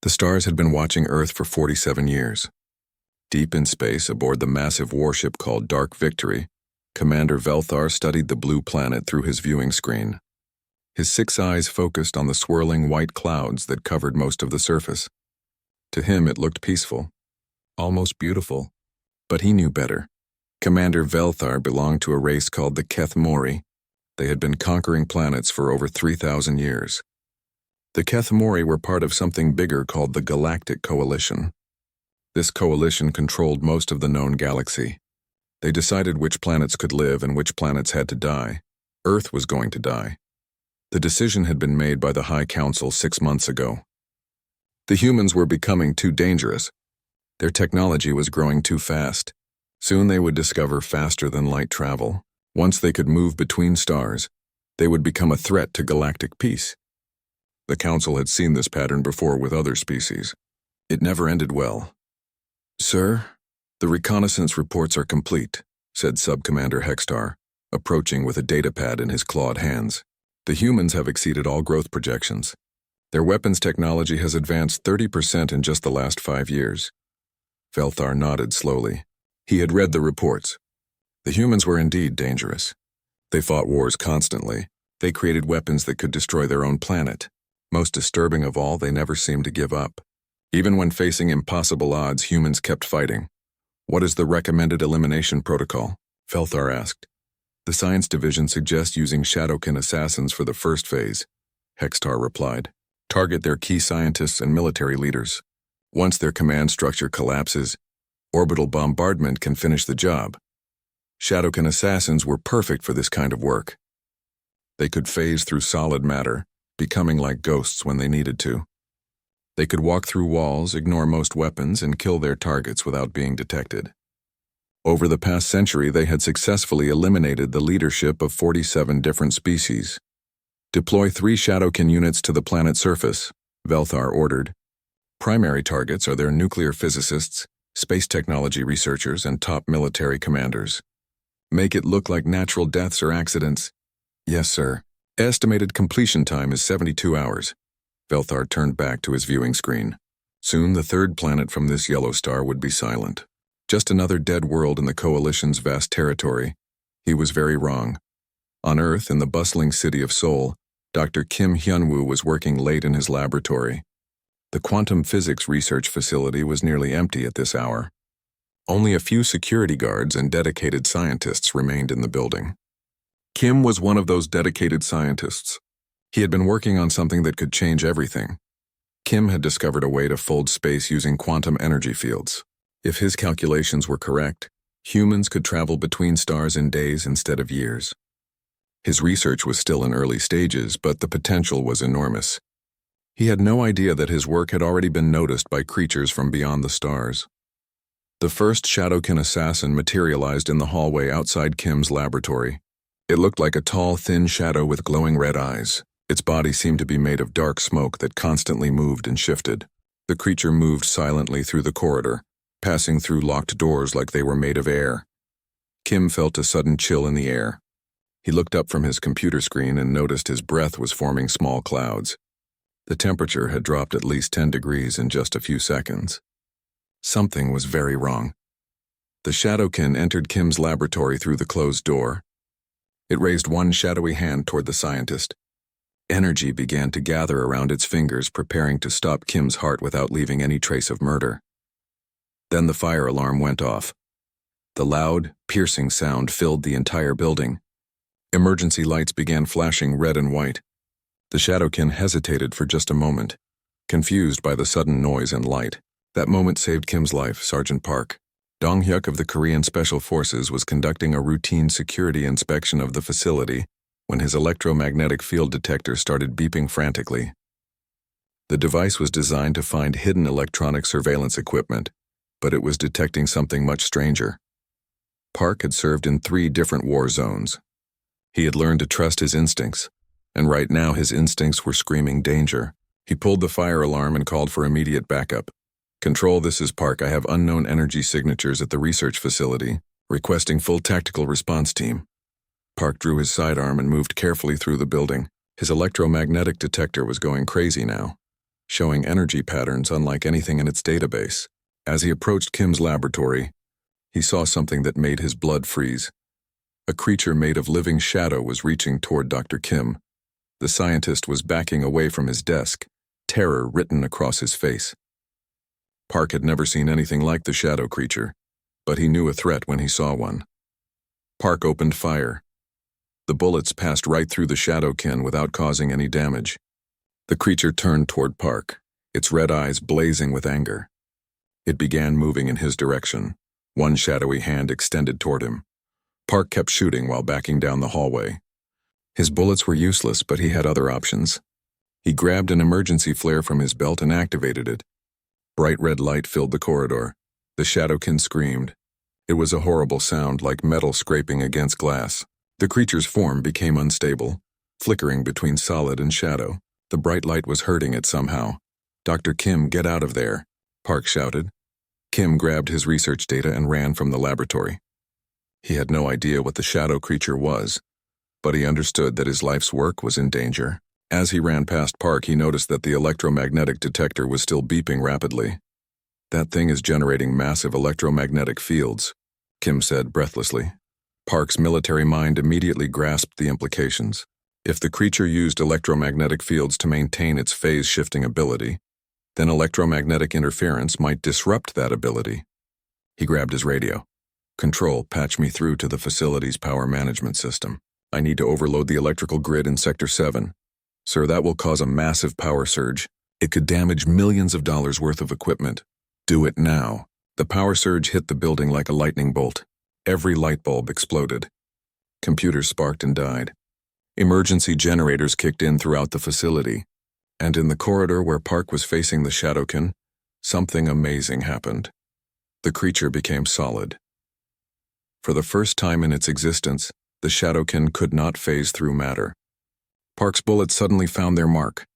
The stars had been watching Earth for 47 years. Deep in space, aboard the massive warship called Dark Victory, Commander Velthar studied the blue planet through his viewing screen. His 6 eyes focused on the swirling white clouds that covered most of the surface. To him, it looked peaceful, almost beautiful. But he knew better. Commander Velthar belonged to a race called the Keth Mori. They had been conquering planets for over 3,000 years. The Keth Mori were part of something bigger called the Galactic Coalition. This coalition controlled most of the known galaxy. They decided which planets could live and which planets had to die. Earth was going to die. The decision had been made by the High Council 6 months ago. The humans were becoming too dangerous. Their technology was growing too fast. Soon they would discover faster than light travel. Once they could move between stars, they would become a threat to galactic peace. The Council had seen this pattern before with other species. It never ended well. "Sir, the reconnaissance reports are complete," said Sub-Commander Hextar, approaching with a datapad in his clawed hands. "The humans have exceeded all growth projections. Their weapons technology has advanced 30% in just the last 5 years. Velthar nodded slowly. He had read the reports. The humans were indeed dangerous. They fought wars constantly. They created weapons that could destroy their own planet. Most disturbing of all, they never seemed to give up. Even when facing impossible odds, humans kept fighting. "What is the recommended elimination protocol?" Velthar asked. "The Science Division suggests using Shadowkin assassins for the first phase," Hextar replied. "Target their key scientists and military leaders. Once their command structure collapses, orbital bombardment can finish the job. Shadowkin assassins were perfect for this kind of work. They could phase through solid matter, becoming like ghosts when they needed to. They could walk through walls, ignore most weapons, and kill their targets without being detected. Over the past century, they had successfully eliminated the leadership of 47 different species. Deploy 3 Shadowkin units to the planet's surface," Velthar ordered. Primary targets are their nuclear physicists, space technology researchers, and top military commanders. Make it look like natural deaths or accidents. "Yes, sir. Estimated completion time is 72 hours. Velthar turned back to his viewing screen. Soon the 3rd planet from this yellow star would be silent. Just another dead world in the Coalition's vast territory. He was very wrong. On Earth, in the bustling city of Seoul, Dr. Kim Hyunwoo was working late in his laboratory. The quantum physics research facility was nearly empty at this hour. Only a few security guards and dedicated scientists remained in the building. Kim was one of those dedicated scientists. He had been working on something that could change everything. Kim had discovered a way to fold space using quantum energy fields. If his calculations were correct, humans could travel between stars in days instead of years. His research was still in early stages, but the potential was enormous. He had no idea that his work had already been noticed by creatures from beyond the stars. The first Shadowkin assassin materialized in the hallway outside Kim's laboratory. It looked like a tall, thin shadow with glowing red eyes. Its body seemed to be made of dark smoke that constantly moved and shifted. The creature moved silently through the corridor, passing through locked doors like they were made of air. Kim felt a sudden chill in the air. He looked up from his computer screen and noticed his breath was forming small clouds. The temperature had dropped at least 10 degrees in just a few seconds. Something was very wrong. The Shadowkin entered Kim's laboratory through the closed door. It raised one shadowy hand toward the scientist. Energy began to gather around its fingers, preparing to stop Kim's heart without leaving any trace of murder. Then the fire alarm went off. The loud, piercing sound filled the entire building. Emergency lights began flashing red and white. The Shadowkin hesitated for just a moment, confused by the sudden noise and light. That moment saved Kim's life. Sergeant Park, Dong-hyuk of the Korean Special Forces, was conducting a routine security inspection of the facility when his electromagnetic field detector started beeping frantically. The device was designed to find hidden electronic surveillance equipment, but it was detecting something much stranger. Park had served in 3 different war zones. He had learned to trust his instincts, and right now his instincts were screaming danger. He pulled the fire alarm and called for immediate backup. "Control, this is Park. I have unknown energy signatures at the research facility, requesting full tactical response team." Park drew his sidearm and moved carefully through the building. His electromagnetic detector was going crazy now. showing energy patterns unlike anything in its database. As he approached Kim's laboratory, he saw something that made his blood freeze. A creature made of living shadow was reaching toward Dr. Kim. The scientist was backing away from his desk, terror written across his face. Park had never seen anything like the shadow creature, but he knew a threat when he saw one. Park opened fire. The bullets passed right through the shadowkin without causing any damage. The creature turned toward Park, its red eyes blazing with anger. It began moving in his direction, one shadowy hand extended toward him. Park kept shooting while backing down the hallway. His bullets were useless, but he had other options. He grabbed an emergency flare from his belt and activated it. Bright red light filled the corridor. The shadowkin screamed. It was a horrible sound, like metal scraping against glass. The creature's form became unstable, flickering between solid and shadow. The bright light was hurting it somehow. "Dr. Kim, get out of there," Park shouted. Kim grabbed his research data and ran from the laboratory. He had no idea what the shadow creature was, but he understood that his life's work was in danger. As he ran past Park, he noticed that the electromagnetic detector was still beeping rapidly. "That thing is generating massive electromagnetic fields," Kim said breathlessly. Park's military mind immediately grasped the implications. If the creature used electromagnetic fields to maintain its phase-shifting ability, then electromagnetic interference might disrupt that ability. He grabbed his radio. "Control, patch me through to the facility's power management system. I need to overload the electrical grid in Sector 7. Sir, that will cause a massive power surge. It could damage millions of dollars worth of equipment. Do it now." The power surge hit the building like a lightning bolt. Every light bulb exploded. Computers sparked and died. Emergency generators kicked in throughout the facility. And in the corridor where Park was facing the shadowkin, something amazing happened. The creature became solid. For the first time in its existence, the shadowkin could not phase through matter. Park's bullets suddenly found their mark.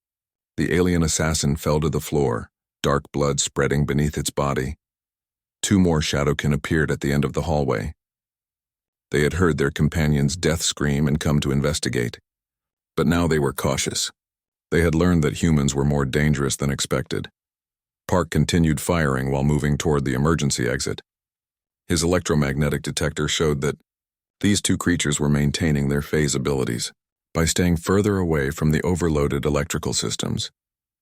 The alien assassin fell to the floor, dark blood spreading beneath its body. Two more shadowkin appeared at the end of the hallway. They had heard their companion's death scream and come to investigate. But now they were cautious. They had learned that humans were more dangerous than expected. Park continued firing while moving toward the emergency exit. His electromagnetic detector showed that these two creatures were maintaining their phase abilities by staying further away from the overloaded electrical systems.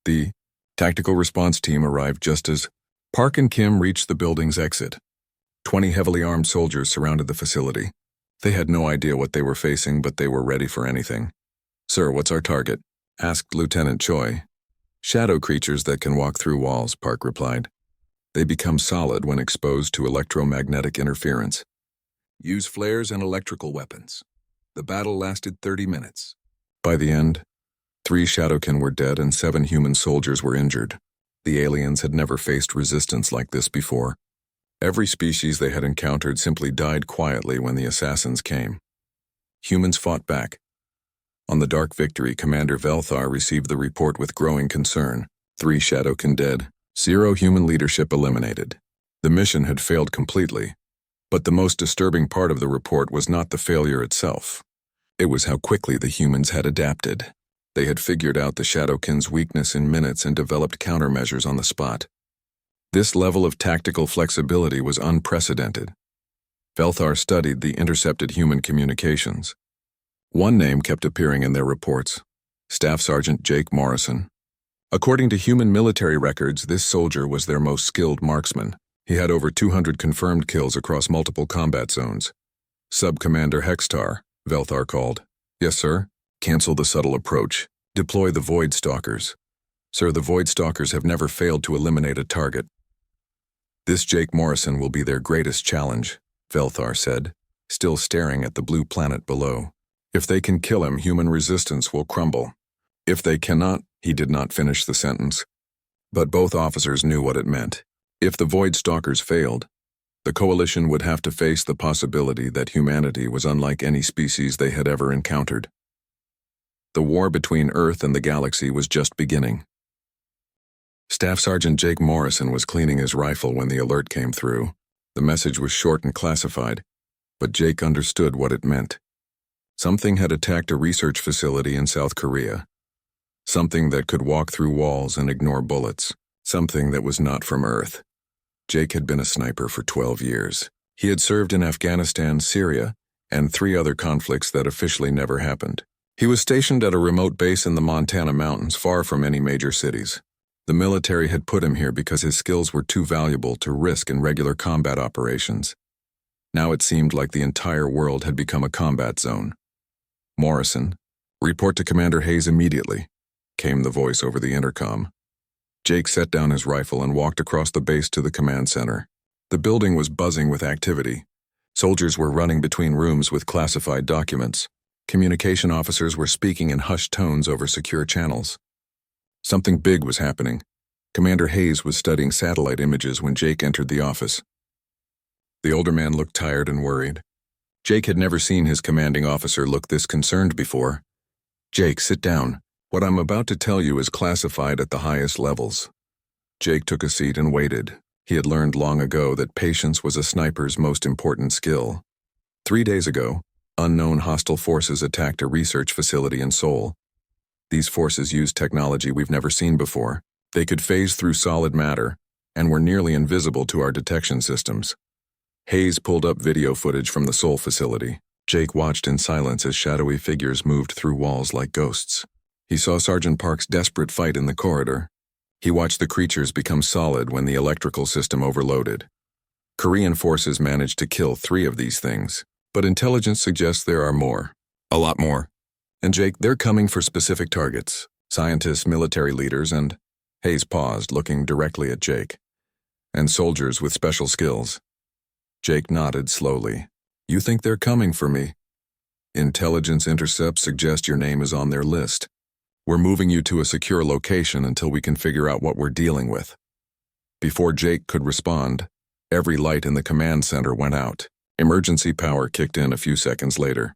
The tactical response team arrived just as Park and Kim reached the building's exit. 20 heavily armed soldiers surrounded the facility. They had no idea what they were facing, but they were ready for anything. "Sir, what's our target?" asked Lieutenant Choi. "Shadow creatures that can walk through walls," Park replied. "They become solid when exposed to electromagnetic interference. Use flares and electrical weapons." The battle lasted 30 minutes. By the end, 3 shadowkin were dead and 7 human soldiers were injured. The aliens had never faced resistance like this before. Every species they had encountered simply died quietly when the assassins came. Humans fought back. On the Dark Victory, Commander Velthar received the report with growing concern. 3 shadowkin dead, 0 human leadership eliminated. The mission had failed completely, but the most disturbing part of the report was not the failure itself. It was how quickly the humans had adapted. They had figured out the shadowkin's weakness in minutes and developed countermeasures on the spot. This level of tactical flexibility was unprecedented. Velthar studied the intercepted human communications. One name kept appearing in their reports: Staff Sergeant Jake Morrison. According to human military records, this soldier was their most skilled marksman. He had over 200 confirmed kills across multiple combat zones. Sub-Commander Hextar, Velthar called. "Yes, sir." "Cancel the subtle approach. Deploy the Void Stalkers." "Sir, the Void Stalkers have never failed to eliminate a target." "This Jake Morrison will be their greatest challenge," Velthar said, still staring at the blue planet below. "If they can kill him, human resistance will crumble. If they cannot," he did not finish the sentence. But both officers knew what it meant. If the Void Stalkers failed, the Coalition would have to face the possibility that humanity was unlike any species they had ever encountered. The war between Earth and the galaxy was just beginning. Staff Sergeant Jake Morrison was cleaning his rifle when the alert came through. The message was short and classified, but Jake understood what it meant. Something had attacked a research facility in South Korea. Something that could walk through walls and ignore bullets. Something that was not from Earth. Jake had been a sniper for 12 years. He had served in Afghanistan, Syria, and 3 other conflicts that officially never happened. He was stationed at a remote base in the Montana mountains, far from any major cities. The military had put him here because his skills were too valuable to risk in regular combat operations. Now it seemed like the entire world had become a combat zone. "Morrison, report to Commander Hayes immediately," came the voice over the intercom. Jake set down his rifle and walked across the base to the command center. The building was buzzing with activity. Soldiers were running between rooms with classified documents. Communication officers were speaking in hushed tones over secure channels. Something big was happening. Commander Hayes was studying satellite images when Jake entered the office. The older man looked tired and worried. Jake had never seen his commanding officer look this concerned before. "Jake, sit down. What I'm about to tell you is classified at the highest levels." Jake took a seat and waited. He had learned long ago that patience was a sniper's most important skill. 3 days ago, unknown hostile forces attacked a research facility in Seoul. These forces used technology we've never seen before. They could phase through solid matter and were nearly invisible to our detection systems. Hayes pulled up video footage from the Seoul facility. Jake watched in silence as shadowy figures moved through walls like ghosts. He saw Sergeant Park's desperate fight in the corridor. He watched the creatures become solid when the electrical system overloaded. Korean forces managed to kill 3 of these things, but intelligence suggests there are more. A lot more. And Jake, they're coming for specific targets. Scientists, military leaders, and... Hayes paused, looking directly at Jake. And soldiers with special skills. Jake nodded slowly. "You think they're coming for me? Intelligence intercepts suggest your name is on their list. We're moving you to a secure location until we can figure out what we're dealing with." Before Jake could respond, every light in the command center went out. Emergency power kicked in a few seconds later,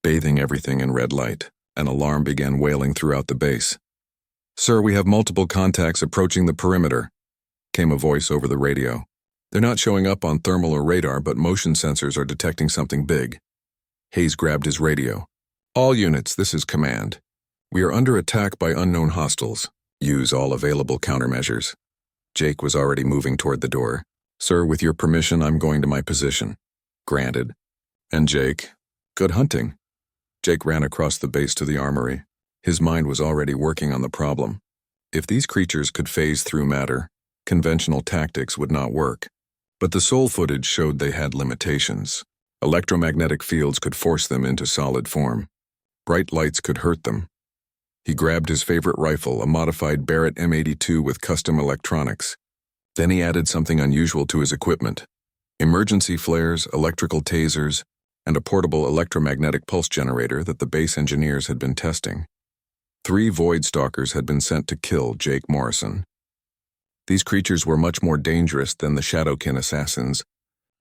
bathing everything in red light. An alarm began wailing throughout the base. "Sir, we have multiple contacts approaching the perimeter," came a voice over the radio. "They're not showing up on thermal or radar, but motion sensors are detecting something big." Hayes grabbed his radio. "All units, this is command. We are under attack by unknown hostiles. Use all available countermeasures." Jake was already moving toward the door. "Sir, with your permission, I'm going to my position." "Granted." "And Jake, good hunting." Jake ran across the base to the armory. His mind was already working on the problem. If these creatures could phase through matter, conventional tactics would not work. But the Seoul footage showed they had limitations. Electromagnetic fields could force them into solid form. Bright lights could hurt them. He grabbed his favorite rifle, a modified Barrett M82 with custom electronics. Then he added something unusual to his equipment: emergency flares, electrical tasers, and a portable electromagnetic pulse generator that the base engineers had been testing. 3 Void Stalkers had been sent to kill Jake Morrison. These creatures were much more dangerous than the Shadowkin assassins.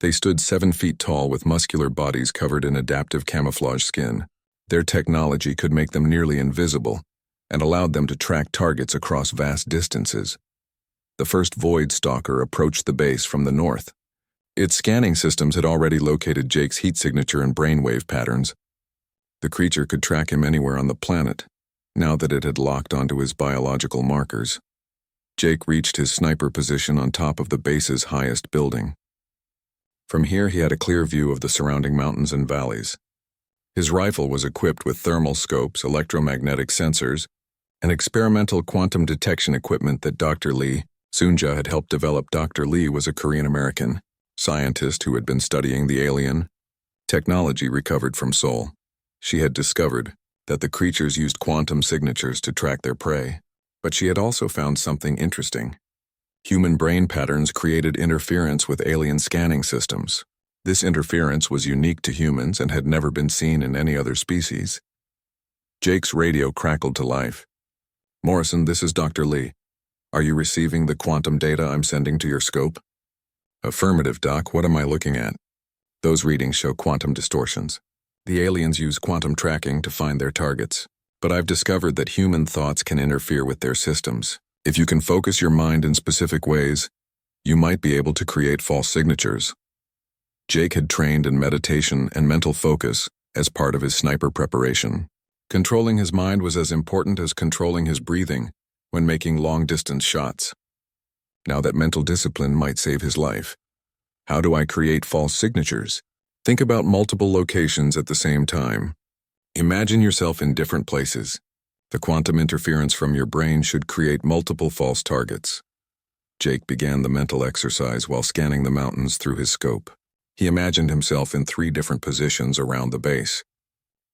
They stood 7 feet tall with muscular bodies covered in adaptive camouflage skin. Their technology could make them nearly invisible and allowed them to track targets across vast distances. The first Void Stalker approached the base from the north. Its scanning systems had already located Jake's heat signature and brainwave patterns. The creature could track him anywhere on the planet, now that it had locked onto his biological markers. Jake reached his sniper position on top of the base's highest building. From here he had a clear view of the surrounding mountains and valleys. His rifle was equipped with thermal scopes, electromagnetic sensors, and experimental quantum detection equipment that Dr. Lee, Sunja, had helped develop. Dr. Lee was a Korean-American scientist who had been studying the alien technology recovered from Seoul. She had discovered that the creatures used quantum signatures to track their prey, but she had also found something interesting. Human brain patterns created interference with alien scanning systems. This interference was unique to humans and had never been seen in any other species. Jake's radio crackled to life. "Morrison, this is Dr. Lee. Are you receiving the quantum data I'm sending to your scope?" "Affirmative, Doc. What am I looking at?" "Those readings show quantum distortions. The aliens use quantum tracking to find their targets. But I've discovered that human thoughts can interfere with their systems. If you can focus your mind in specific ways, you might be able to create false signatures." Jake had trained in meditation and mental focus as part of his sniper preparation. Controlling his mind was as important as controlling his breathing when making long-distance shots. Now that mental discipline might save his life. How do I create false signatures? Think about multiple locations at the same time. Imagine yourself in different places. The quantum interference from your brain should create multiple false targets. Jake began the mental exercise while scanning the mountains through his scope. He imagined himself in 3 different positions around the base.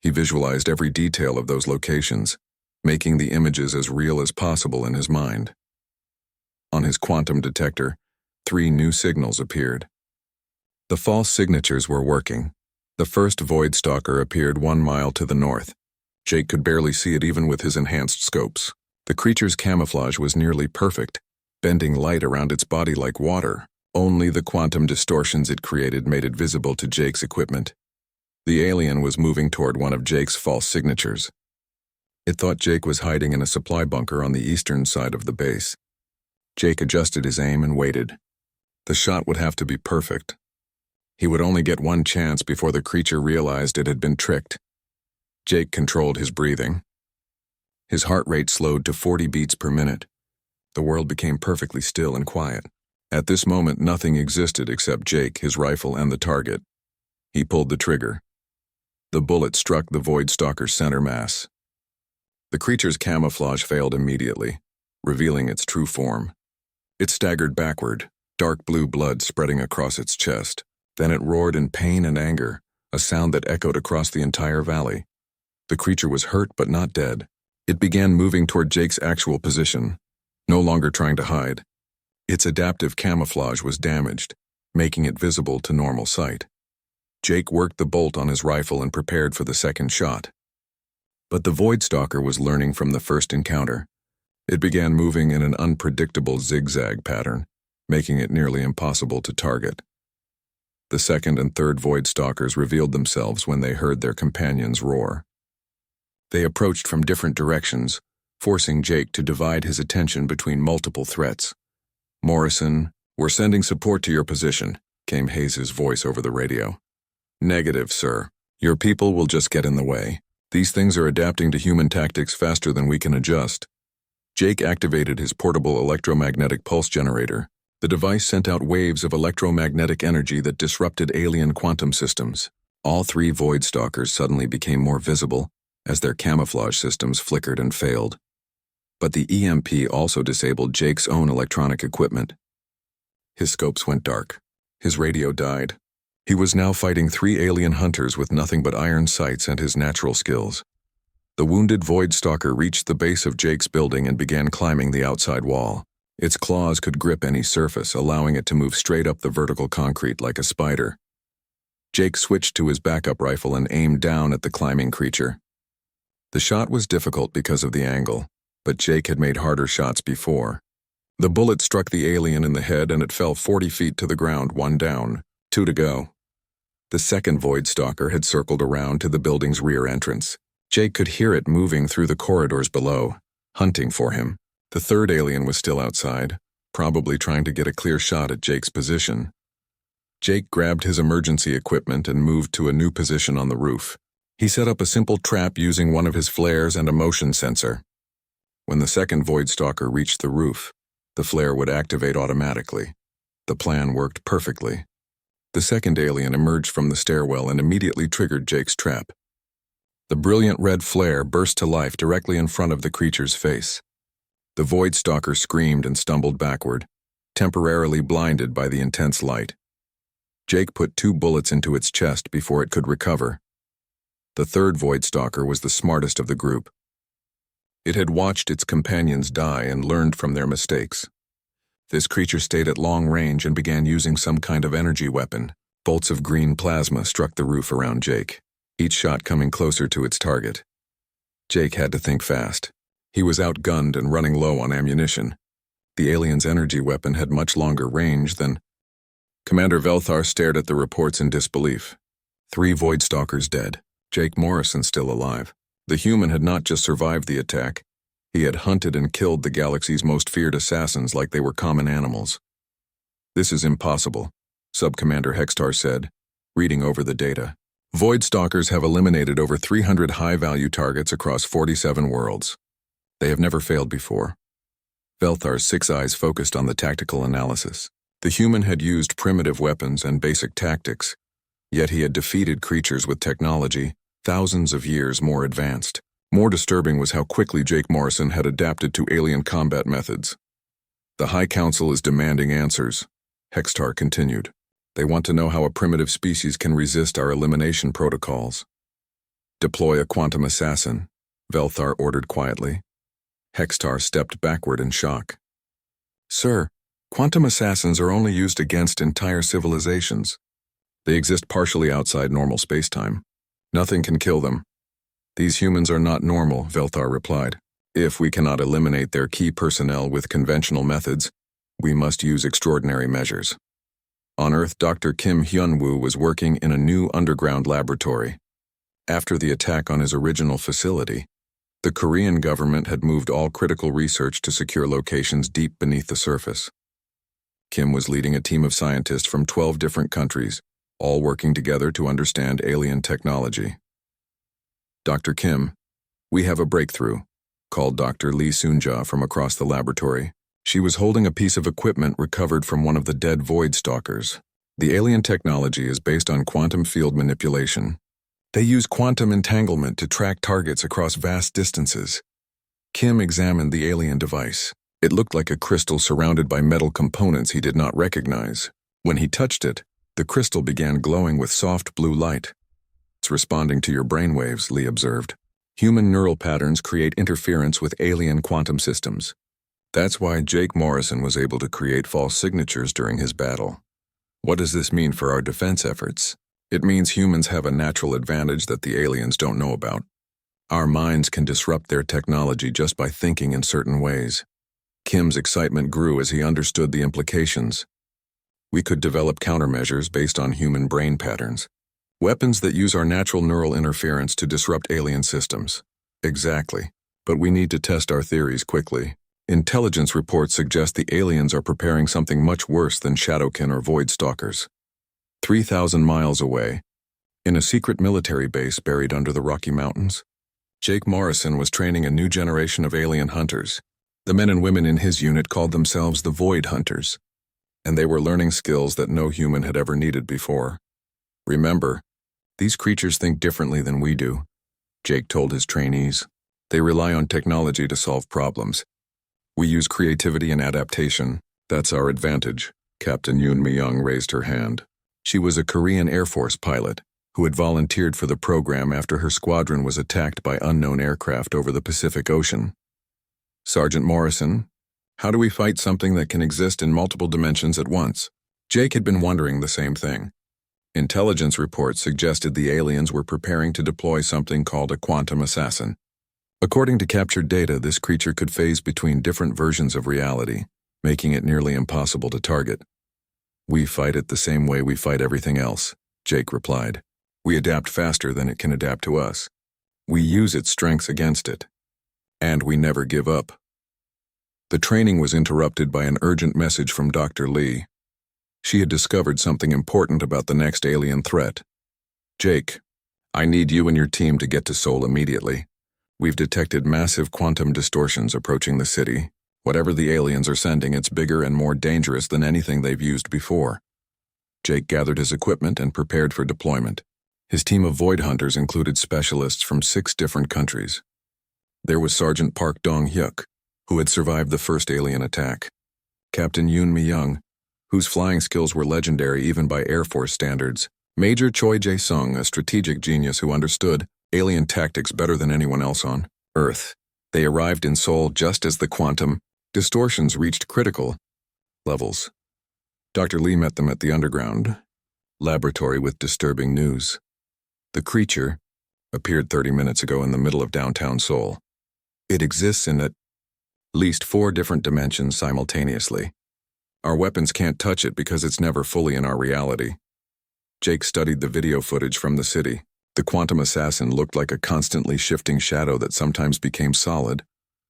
He visualized every detail of those locations, making the images as real as possible in his mind. On his quantum detector, 3 new signals appeared. The false signatures were working. The first Void Stalker appeared 1 mile to the north. Jake could barely see it even with his enhanced scopes. The creature's camouflage was nearly perfect, bending light around its body like water. Only the quantum distortions it created made it visible to Jake's equipment. The alien was moving toward one of Jake's false signatures. It thought Jake was hiding in a supply bunker on the eastern side of the base. Jake adjusted his aim and waited. The shot would have to be perfect. He would only get 1 chance before the creature realized it had been tricked. Jake controlled his breathing. His heart rate slowed to 40 beats per minute. The world became perfectly still and quiet. At this moment, nothing existed except Jake, his rifle, and the target. He pulled the trigger. The bullet struck the Void Stalker's center mass. The creature's camouflage failed immediately, revealing its true form. It staggered backward, dark blue blood spreading across its chest. Then it roared in pain and anger, a sound that echoed across the entire valley. The creature was hurt but not dead. It began moving toward Jake's actual position, no longer trying to hide. Its adaptive camouflage was damaged, making it visible to normal sight. Jake worked the bolt on his rifle and prepared for the second shot. But the Void Stalker was learning from the first encounter. It began moving in an unpredictable zigzag pattern, making it nearly impossible to target. The second and third Void Stalkers revealed themselves when they heard their companions roar. They approached from different directions, forcing Jake to divide his attention between multiple threats. "Morrison, we're sending support to your position," came Hayes' voice over the radio. "Negative, sir. Your people will just get in the way. These things are adapting to human tactics faster than we can adjust." Jake activated his portable electromagnetic pulse generator. The device sent out waves of electromagnetic energy that disrupted alien quantum systems. All 3 Void Stalkers suddenly became more visible as their camouflage systems flickered and failed. But the EMP also disabled Jake's own electronic equipment. His scopes went dark. His radio died. He was now fighting 3 alien hunters with nothing but iron sights and his natural skills. The wounded Void Stalker reached the base of Jake's building and began climbing the outside wall. Its claws could grip any surface, allowing it to move straight up the vertical concrete like a spider. Jake switched to his backup rifle and aimed down at the climbing creature. The shot was difficult because of the angle, but Jake had made harder shots before. The bullet struck the alien in the head and it fell 40 feet to the ground, 1 down, 2 to go. The second Void Stalker had circled around to the building's rear entrance. Jake could hear it moving through the corridors below, hunting for him. The third alien was still outside, probably trying to get a clear shot at Jake's position. Jake grabbed his emergency equipment and moved to a new position on the roof. He set up a simple trap using one of his flares and a motion sensor. When the second Void Stalker reached the roof, the flare would activate automatically. The plan worked perfectly. The second alien emerged from the stairwell and immediately triggered Jake's trap. The brilliant red flare burst to life directly in front of the creature's face. The Void Stalker screamed and stumbled backward, temporarily blinded by the intense light. Jake put 2 bullets into its chest before it could recover. The third Void Stalker was the smartest of the group. It had watched its companions die and learned from their mistakes. This creature stayed at long range and began using some kind of energy weapon. Bolts of green plasma struck the roof around Jake, each shot coming closer to its target. Jake had to think fast. He was outgunned and running low on ammunition. The alien's energy weapon had much longer range than... Commander Velthar stared at the reports in disbelief. 3 Void Stalkers dead. Jake Morrison still alive. The human had not just survived the attack. He had hunted and killed the galaxy's most feared assassins like they were common animals. "This is impossible," Sub-Commander Hextar said, reading over the data. Void Stalkers have eliminated over 300 high-value targets across 47 worlds. They have never failed before. Velthar's six eyes focused on the tactical analysis. The human had used primitive weapons and basic tactics, yet he had defeated creatures with technology thousands of years more advanced. More disturbing was how quickly Jake Morrison had adapted to alien combat methods. The High Council is demanding answers, Hextar continued. They want to know how a primitive species can resist our elimination protocols. Deploy a quantum assassin, Velthar ordered quietly. Hextar stepped backward in shock. Sir, quantum assassins are only used against entire civilizations. They exist partially outside normal spacetime. Nothing can kill them. These humans are not normal, Velthar replied. If we cannot eliminate their key personnel with conventional methods, we must use extraordinary measures. On Earth, Dr. Kim Hyun-woo was working in a new underground laboratory. After the attack on his original facility, the Korean government had moved all critical research to secure locations deep beneath the surface. Kim was leading a team of scientists from 12 different countries, all working together to understand alien technology. Dr. Kim, we have a breakthrough, called Dr. Lee Soonja from across the laboratory. She was holding a piece of equipment recovered from one of the dead Void Stalkers. The alien technology is based on quantum field manipulation. They use quantum entanglement to track targets across vast distances. Kim examined the alien device. It looked like a crystal surrounded by metal components he did not recognize. When he touched it, the crystal began glowing with soft blue light. It's responding to your brainwaves, Lee observed. Human neural patterns create interference with alien quantum systems. That's why Jake Morrison was able to create false signatures during his battle. What does this mean for our defense efforts? It means humans have a natural advantage that the aliens don't know about. Our minds can disrupt their technology just by thinking in certain ways. Kim's excitement grew as he understood the implications. We could develop countermeasures based on human brain patterns. Weapons that use our natural neural interference to disrupt alien systems. Exactly. But we need to test our theories quickly. Intelligence reports suggest the aliens are preparing something much worse than Shadowkin or Void Stalkers. 3,000 miles away, in a secret military base buried under the Rocky Mountains, Jake Morrison was training a new generation of alien hunters. The men and women in his unit called themselves the Void Hunters, and they were learning skills that no human had ever needed before. Remember, these creatures think differently than we do, Jake told his trainees. They rely on technology to solve problems. We use creativity and adaptation. That's our advantage. Captain Yoon Mi-young raised her hand. She was a Korean Air Force pilot who had volunteered for the program after her squadron was attacked by unknown aircraft over the Pacific Ocean. Sergeant Morrison, how do we fight something that can exist in multiple dimensions at once? Jake had been wondering the same thing. Intelligence reports suggested the aliens were preparing to deploy something called a quantum assassin. According to captured data, this creature could phase between different versions of reality, making it nearly impossible to target. We fight it the same way we fight everything else, Jake replied. We adapt faster than it can adapt to us. We use its strengths against it. And we never give up. The training was interrupted by an urgent message from Dr. Lee. She had discovered something important about the next alien threat. Jake, I need you and your team to get to Seoul immediately. We've detected massive quantum distortions approaching the city. Whatever the aliens are sending, it's bigger and more dangerous than anything they've used before. Jake gathered his equipment and prepared for deployment. His team of Void Hunters included specialists from 6 different countries. There was Sergeant Park Dong-hyuk, who had survived the first alien attack. Captain Yoon Mi-young, whose flying skills were legendary even by Air Force standards. Major Choi Jae-sung, a strategic genius who understood alien tactics better than anyone else on Earth. They arrived in Seoul just as the quantum distortions reached critical levels. Dr. Lee met them at the underground laboratory with disturbing news. The creature appeared 30 minutes ago in the middle of downtown Seoul. It exists in at least 4 different dimensions simultaneously. Our weapons can't touch it because it's never fully in our reality. Jake studied the video footage from the city. The quantum assassin looked like a constantly shifting shadow that sometimes became solid,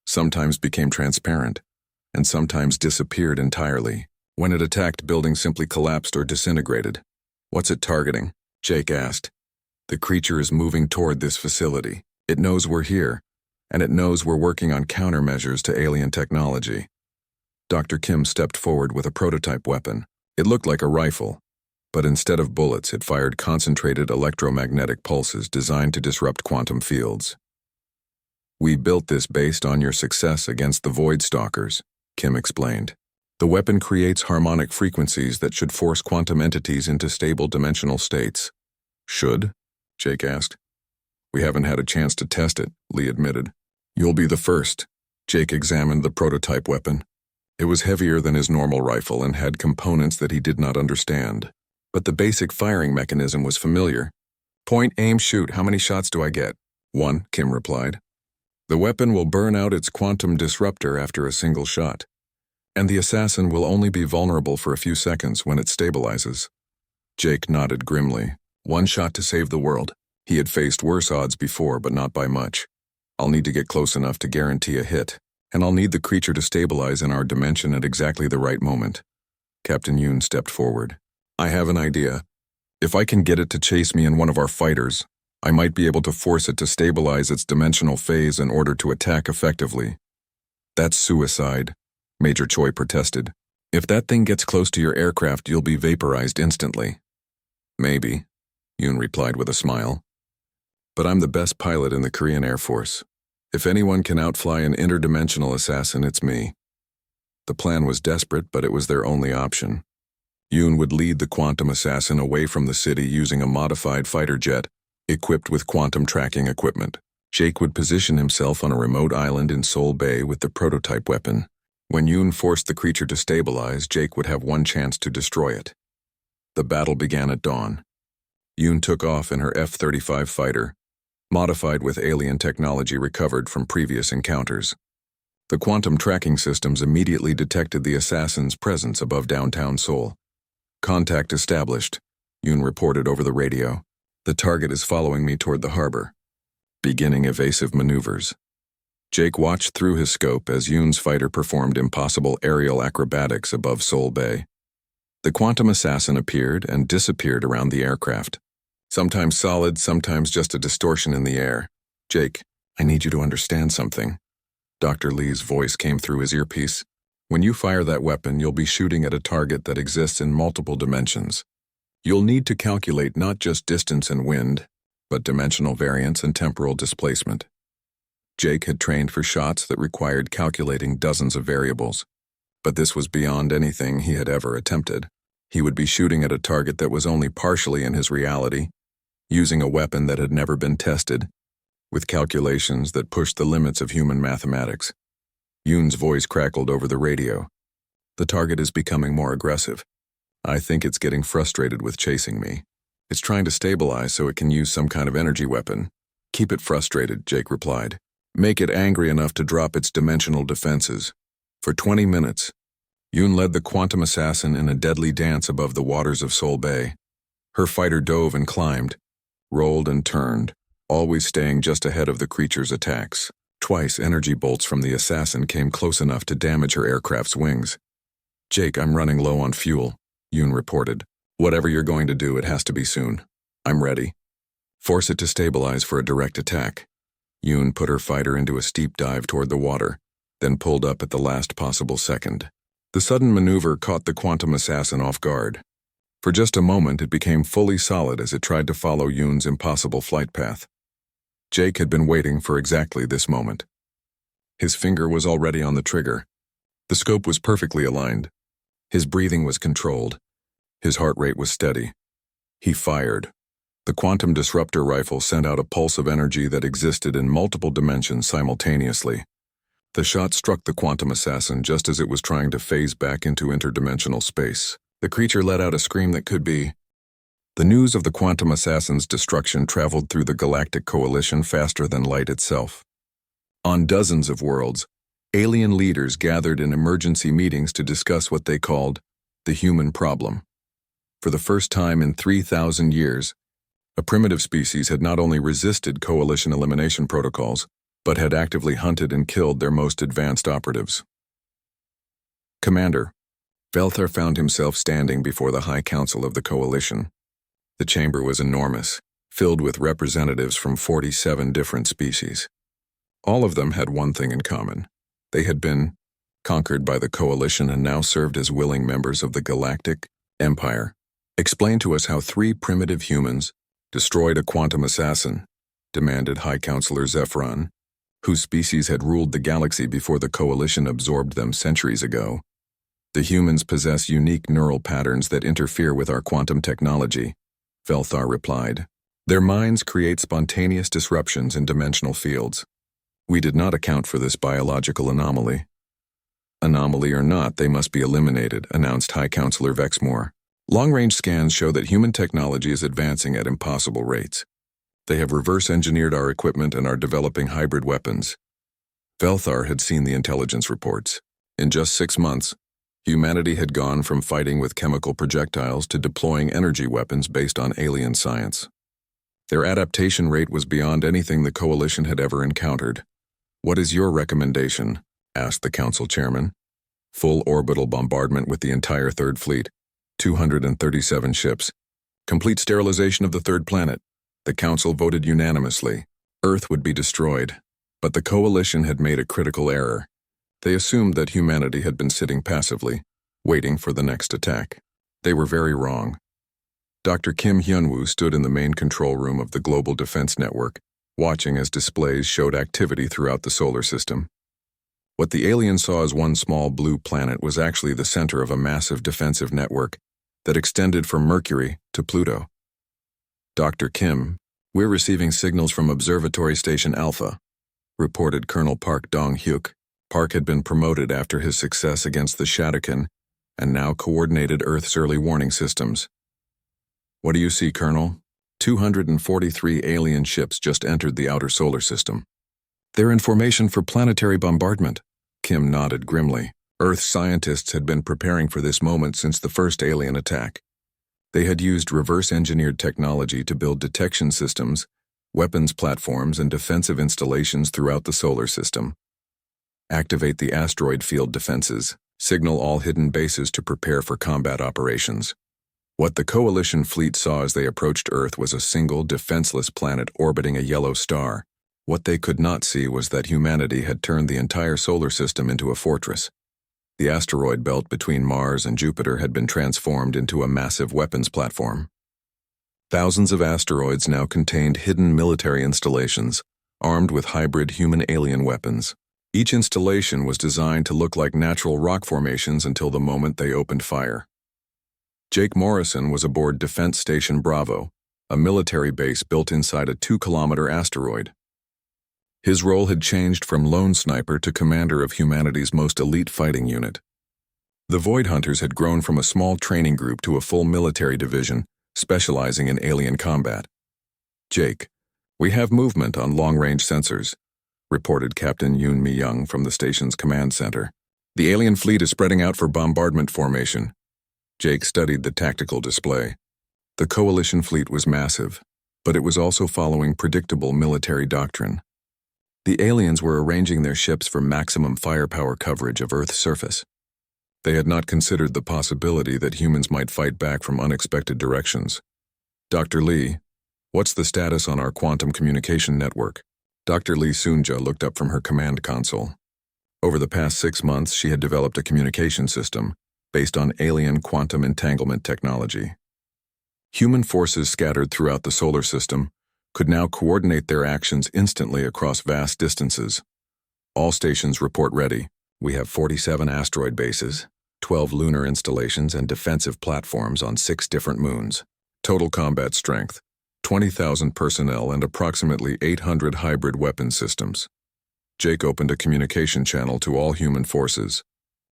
sometimes became transparent, and sometimes disappeared entirely. When it attacked, buildings simply collapsed or disintegrated. What's it targeting? Jake asked. The creature is moving toward this facility. It knows we're here, and it knows we're working on countermeasures to alien technology. Dr. Kim stepped forward with a prototype weapon. It looked like a rifle, but instead of bullets, it fired concentrated electromagnetic pulses designed to disrupt quantum fields. "We built this based on your success against the Void Stalkers," Kim explained. "The weapon creates harmonic frequencies that should force quantum entities into stable dimensional states." "Should?" Jake asked. "We haven't had a chance to test it," Lee admitted. "You'll be the first." Jake examined the prototype weapon. It was heavier than his normal rifle and had components that he did not understand. But the basic firing mechanism was familiar. "Point, aim, shoot. How many shots do I get?" "One," Kim replied. "The weapon will burn out its quantum disruptor after a single shot, and the assassin will only be vulnerable for a few seconds when it stabilizes." Jake nodded grimly. One shot to save the world. He had faced worse odds before, but not by much. "I'll need to get close enough to guarantee a hit, and I'll need the creature to stabilize in our dimension at exactly the right moment." Captain Yoon stepped forward. "I have an idea. If I can get it to chase me in one of our fighters, I might be able to force it to stabilize its dimensional phase in order to attack effectively." "That's suicide," Major Choi protested. "If that thing gets close to your aircraft, you'll be vaporized instantly." "Maybe," Yoon replied with a smile. "But I'm the best pilot in the Korean Air Force. If anyone can outfly an interdimensional assassin, it's me." The plan was desperate, but it was their only option. Yoon would lead the quantum assassin away from the city using a modified fighter jet, equipped with quantum tracking equipment. Jake would position himself on a remote island in Seoul Bay with the prototype weapon. When Yoon forced the creature to stabilize, Jake would have one chance to destroy it. The battle began at dawn. Yoon took off in her F-35 fighter, modified with alien technology recovered from previous encounters. The quantum tracking systems immediately detected the assassin's presence above downtown Seoul. "Contact established," Yoon reported over the radio. "The target is following me toward the harbor." Beginning evasive maneuvers. Jake watched through his scope as Yoon's fighter performed impossible aerial acrobatics above Seoul Bay. The quantum assassin appeared and disappeared around the aircraft. Sometimes solid, sometimes just a distortion in the air. "Jake, I need you to understand something." Dr. Lee's voice came through his earpiece. "When you fire that weapon, you'll be shooting at a target that exists in multiple dimensions. You'll need to calculate not just distance and wind, but dimensional variance and temporal displacement." Jake had trained for shots that required calculating dozens of variables, but this was beyond anything he had ever attempted. He would be shooting at a target that was only partially in his reality, using a weapon that had never been tested, with calculations that pushed the limits of human mathematics. Yoon's voice crackled over the radio. "The target is becoming more aggressive. I think it's getting frustrated with chasing me. It's trying to stabilize so it can use some kind of energy weapon." "Keep it frustrated," Jake replied. "Make it angry enough to drop its dimensional defenses." For 20 minutes, Yoon led the quantum assassin in a deadly dance above the waters of Seoul Bay. Her fighter dove and climbed, rolled and turned, always staying just ahead of the creature's attacks. Twice, energy bolts from the assassin came close enough to damage her aircraft's wings. "Jake, I'm running low on fuel," Yoon reported. "Whatever you're going to do, it has to be soon. I'm ready. Force it to stabilize for a direct attack." Yoon put her fighter into a steep dive toward the water, then pulled up at the last possible second. The sudden maneuver caught the quantum assassin off guard. For just a moment, it became fully solid as it tried to follow Yoon's impossible flight path. Jake had been waiting for exactly this moment. His finger was already on the trigger. The scope was perfectly aligned. His breathing was controlled. His heart rate was steady. He fired. The quantum disruptor rifle sent out a pulse of energy that existed in multiple dimensions simultaneously. The shot struck the quantum assassin just as it was trying to phase back into interdimensional space. The creature let out a scream that could be. The news of the quantum assassin's destruction traveled through the Galactic Coalition faster than light itself. On dozens of worlds, alien leaders gathered in emergency meetings to discuss what they called the human problem. For the first time in 3,000 years, a primitive species had not only resisted coalition elimination protocols, but had actively hunted and killed their most advanced operatives. "Commander," Velthar found himself standing before the High Council of the Coalition. The chamber was enormous, filled with representatives from 47 different species. All of them had one thing in common. They had been conquered by the Coalition and now served as willing members of the Galactic Empire. Explain to us how 3 primitive humans destroyed a quantum assassin, demanded High Counselor Zephyron, whose species had ruled the galaxy before the Coalition absorbed them centuries ago. The humans possess unique neural patterns that interfere with our quantum technology, Velthar replied. Their minds create spontaneous disruptions in dimensional fields. We did not account for this biological anomaly. Anomaly or not, they must be eliminated, announced High Counselor Vexmore. Long-range scans show that human technology is advancing at impossible rates. They have reverse-engineered our equipment and are developing hybrid weapons. Velthar had seen the intelligence reports. In just 6 months, humanity had gone from fighting with chemical projectiles to deploying energy weapons based on alien science. Their adaptation rate was beyond anything the Coalition had ever encountered. What is your recommendation? Asked the Council Chairman. Full orbital bombardment with the entire Third Fleet, 237 ships. Complete sterilization of the third planet. The Council voted unanimously. Earth would be destroyed. But the Coalition had made a critical error. They assumed that humanity had been sitting passively, waiting for the next attack. They were very wrong. Dr. Kim Hyunwoo stood in the main control room of the Global Defense Network, watching as displays showed activity throughout the solar system. What the aliens saw as one small blue planet was actually the center of a massive defensive network that extended from Mercury to Pluto. Dr. Kim, we're receiving signals from Observatory Station Alpha, reported Colonel Park Dong-hyuk. Park had been promoted after his success against the Shadowcan and now coordinated Earth's early warning systems. What do you see, Colonel? 243 alien ships just entered the outer solar system. They're in formation for planetary bombardment. Kim nodded grimly. Earth scientists had been preparing for this moment since the first alien attack. They had used reverse-engineered technology to build detection systems, weapons platforms, and defensive installations throughout the solar system. Activate the asteroid field defenses. Signal all hidden bases to prepare for combat operations. What the Coalition fleet saw as they approached Earth was a single, defenseless planet orbiting a yellow star. What they could not see was that humanity had turned the entire solar system into a fortress. The asteroid belt between Mars and Jupiter had been transformed into a massive weapons platform. Thousands of asteroids now contained hidden military installations, armed with hybrid human-alien weapons. Each installation was designed to look like natural rock formations until the moment they opened fire. Jake Morrison was aboard Defense Station Bravo, a military base built inside a 2-kilometer asteroid. His role had changed from lone sniper to commander of humanity's most elite fighting unit. The Void Hunters had grown from a small training group to a full military division, specializing in alien combat. Jake, we have movement on long-range sensors, reported Captain Yoon Mi-young from the station's command center. The alien fleet is spreading out for bombardment formation. Jake studied the tactical display. The Coalition fleet was massive, but it was also following predictable military doctrine. The aliens were arranging their ships for maximum firepower coverage of Earth's surface. They had not considered the possibility that humans might fight back from unexpected directions. Dr. Lee, what's the status on our quantum communication network? Dr. Lee Soonja looked up from her command console. Over the past 6 months, she had developed a communication system based on alien quantum entanglement technology. Human forces scattered throughout the solar system could now coordinate their actions instantly across vast distances. All stations report ready. We have 47 asteroid bases, 12 lunar installations, and defensive platforms on 6 different moons. Total combat strength, 20,000 personnel and approximately 800 hybrid weapon systems. Jake opened a communication channel to all human forces.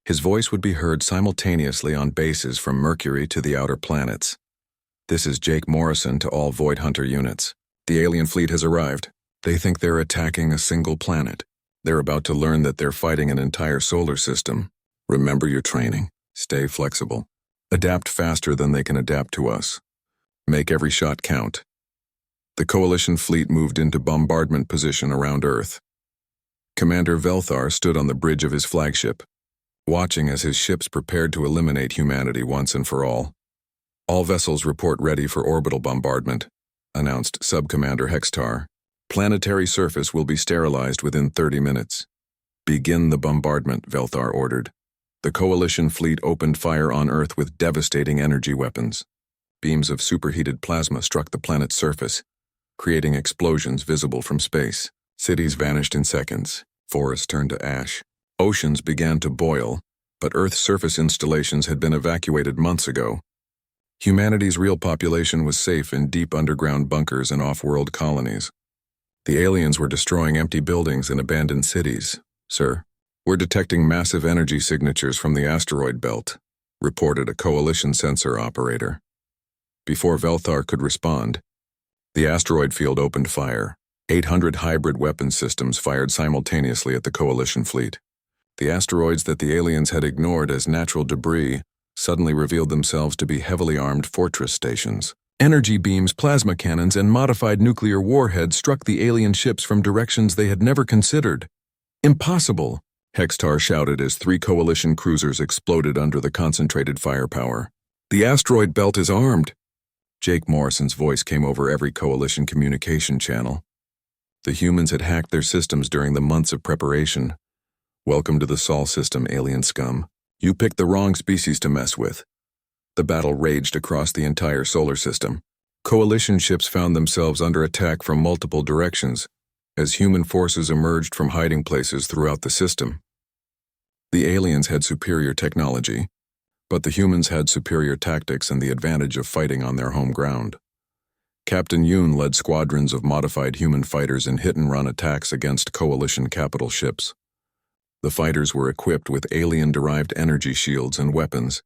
His voice would be heard simultaneously on bases from Mercury to the outer planets. This is Jake Morrison to all Void Hunter units. The alien fleet has arrived. They think they're attacking a single planet. They're about to learn that they're fighting an entire solar system. Remember your training. Stay flexible. Adapt faster than they can adapt to us. Make every shot count. The Coalition fleet moved into bombardment position around Earth. Commander Velthar stood on the bridge of his flagship, watching as his ships prepared to eliminate humanity once and for all. All vessels report ready for orbital bombardment. announced Sub-Commander Hextar. "Planetary surface will be sterilized within 30 minutes. Begin the bombardment," Velthar ordered. The Coalition fleet opened fire on Earth with devastating energy weapons. Beams of superheated plasma struck the planet's surface, creating explosions visible from space. Cities vanished in seconds. Forests turned to ash. Oceans began to boil, but Earth's surface installations had been evacuated months ago. Humanity's real population was safe in deep underground bunkers and off-world colonies. The aliens were destroying empty buildings and abandoned cities. "Sir, we're detecting massive energy signatures from the asteroid belt," reported a Coalition sensor operator. Before Velthar could respond, the asteroid field opened fire. 800 hybrid weapon systems fired simultaneously at the Coalition fleet. The asteroids that the aliens had ignored as natural debris suddenly revealed themselves to be heavily armed fortress stations. Energy beams, plasma cannons, and modified nuclear warheads struck the alien ships from directions they had never considered. "Impossible!" Hextar shouted as 3 Coalition cruisers exploded under the concentrated firepower. "The asteroid belt is armed!" Jake Morrison's voice came over every Coalition communication channel. The humans had hacked their systems during the months of preparation. "Welcome to the Sol system, alien scum. You picked the wrong species to mess with." The battle raged across the entire solar system. Coalition ships found themselves under attack from multiple directions as human forces emerged from hiding places throughout the system. The aliens had superior technology, but the humans had superior tactics and the advantage of fighting on their home ground. Captain Yoon led squadrons of modified human fighters in hit-and-run attacks against Coalition capital ships. The fighters were equipped with alien-derived energy shields and weapons,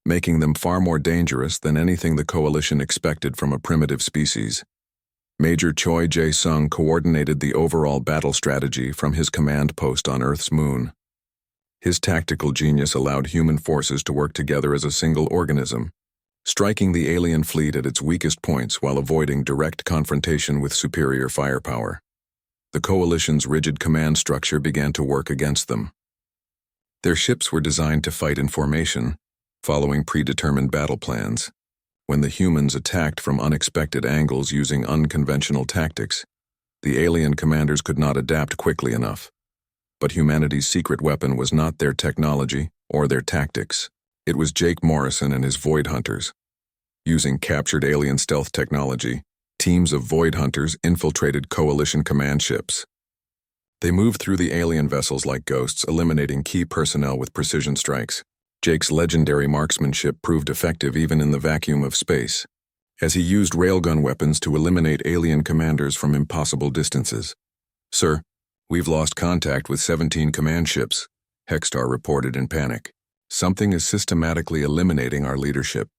making them far more dangerous than anything the Coalition expected from a primitive species. Major Choi Jae-sung coordinated the overall battle strategy from his command post on Earth's moon. His tactical genius allowed human forces to work together as a single organism, striking the alien fleet at its weakest points while avoiding direct confrontation with superior firepower. The Coalition's rigid command structure began to work against them. Their ships were designed to fight in formation, following predetermined battle plans. When the humans attacked from unexpected angles using unconventional tactics, the alien commanders could not adapt quickly enough. But humanity's secret weapon was not their technology or their tactics. It was Jake Morrison and his Void Hunters. Using captured alien stealth technology, teams of Void Hunters infiltrated Coalition command ships. They moved through the alien vessels like ghosts, eliminating key personnel with precision strikes. Jake's legendary marksmanship proved effective even in the vacuum of space, as he used railgun weapons to eliminate alien commanders from impossible distances. "Sir, we've lost contact with 17 command ships," Hextar reported in panic. "Something is systematically eliminating our leadership."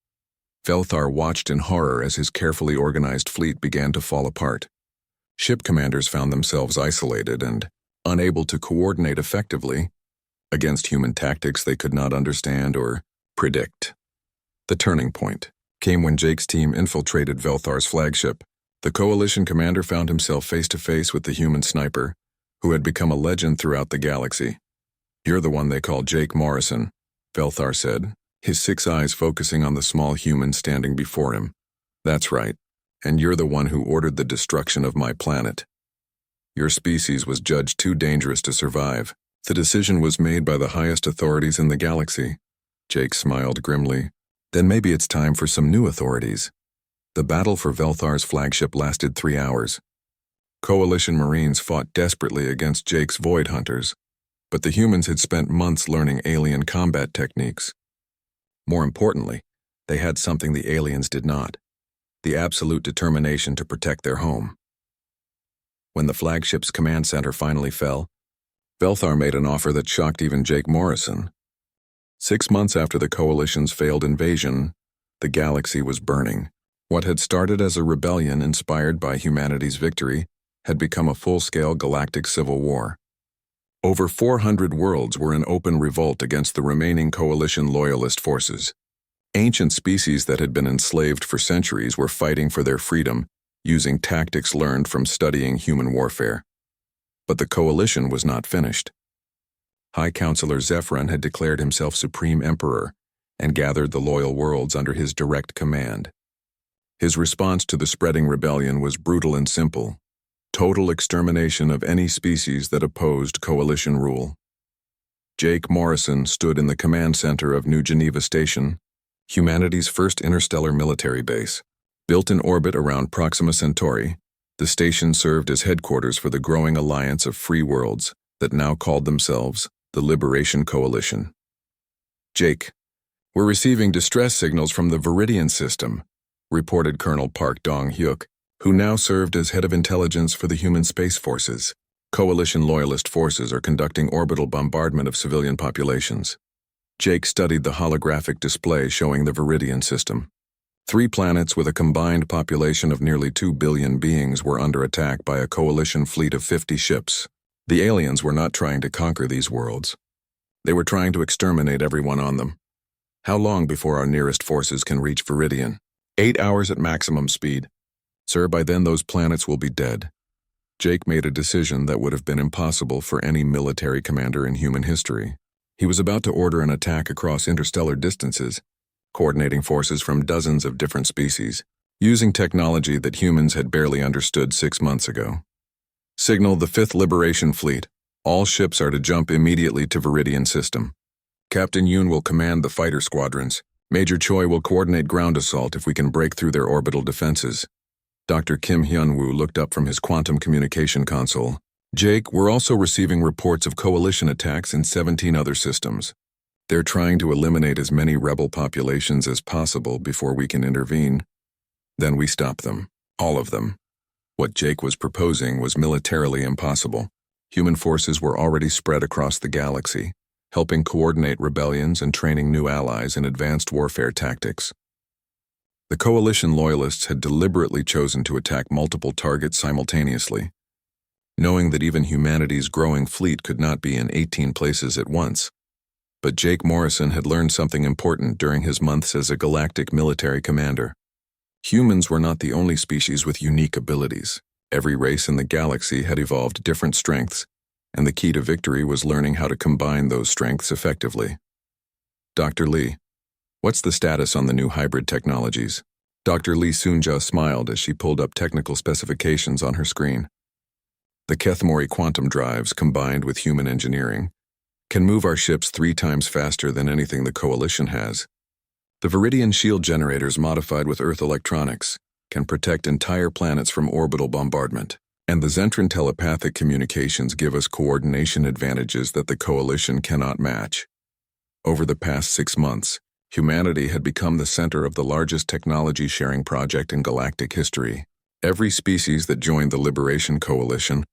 Velthar watched in horror as his carefully organized fleet began to fall apart. Ship commanders found themselves isolated and unable to coordinate effectively against human tactics they could not understand or predict. The turning point came when Jake's team infiltrated Velthar's flagship. The Coalition commander found himself face-to-face with the human sniper, who had become a legend throughout the galaxy. "You're the one they call Jake Morrison," Velthar said, his 6 eyes focusing on the small human standing before him. "That's right, and you're the one who ordered the destruction of my planet. Your species was judged too dangerous to survive. The decision was made by the highest authorities in the galaxy." Jake smiled grimly. "Then maybe it's time for some new authorities." The battle for Velthar's flagship lasted 3 hours. Coalition Marines fought desperately against Jake's Void Hunters, but the humans had spent months learning alien combat techniques. More importantly, they had something the aliens did not: the absolute determination to protect their home. When the flagship's command center finally fell, Velthar made an offer that shocked even Jake Morrison. 6 months after the Coalition's failed invasion, the galaxy was burning. What had started as a rebellion inspired by humanity's victory had become a full-scale galactic civil war. Over 400 worlds were in open revolt against the remaining Coalition loyalist forces. Ancient species that had been enslaved for centuries were fighting for their freedom, using tactics learned from studying human warfare. But the Coalition was not finished. High Counselor Zephyrin had declared himself Supreme Emperor and gathered the loyal worlds under his direct command. His response to the spreading rebellion was brutal and simple: total extermination of any species that opposed coalition rule. Jake Morrison stood in the command center of New Geneva Station, humanity's first interstellar military base. Built in orbit around Proxima Centauri, the station served as headquarters for the growing alliance of free worlds that now called themselves the Liberation Coalition. "Jake, we're receiving distress signals from the Viridian system," reported Colonel Park Dong-hyuk, who now served as head of intelligence for the human space forces. Coalition loyalist forces are conducting orbital bombardment of civilian populations. Jake studied the holographic display showing the Viridian system. 3 planets with a combined population of nearly 2 billion beings were under attack by a coalition fleet of 50 ships. The aliens were not trying to conquer these worlds. They were trying to exterminate everyone on them. "How long before our nearest forces can reach Viridian?" 8 hours at maximum speed. "Sir, by then those planets will be dead." Jake made a decision that would have been impossible for any military commander in human history. He was about to order an attack across interstellar distances, coordinating forces from dozens of different species, using technology that humans had barely understood 6 months ago. "Signal the 5th Liberation Fleet. All ships are to jump immediately to Viridian system. Captain Yoon will command the fighter squadrons. Major Choi will coordinate ground assault if we can break through their orbital defenses." Dr. Kim Hyun-woo looked up from his quantum communication console. "Jake, we're also receiving reports of coalition attacks in 17 other systems. They're trying to eliminate as many rebel populations as possible before we can intervene. Then we stop them. All of them." What Jake was proposing was militarily impossible. Human forces were already spread across the galaxy, helping coordinate rebellions and training new allies in advanced warfare tactics. The coalition loyalists had deliberately chosen to attack multiple targets simultaneously, knowing that even humanity's growing fleet could not be in 18 places at once. But Jake Morrison had learned something important during his months as a galactic military commander. Humans were not the only species with unique abilities. Every race in the galaxy had evolved different strengths, and the key to victory was learning how to combine those strengths effectively. "Dr. Lee, what's the status on the new hybrid technologies?" Dr. Lee Soonja smiled as she pulled up technical specifications on her screen. "The Kethmori quantum drives, combined with human engineering, can move our ships 3 times faster than anything the Coalition has. The Viridian shield generators modified with Earth electronics can protect entire planets from orbital bombardment. And the Zentran telepathic communications give us coordination advantages that the Coalition cannot match." Over the past 6 months, humanity had become the center of the largest technology-sharing project in galactic history. Every species that joined the Liberation Coalition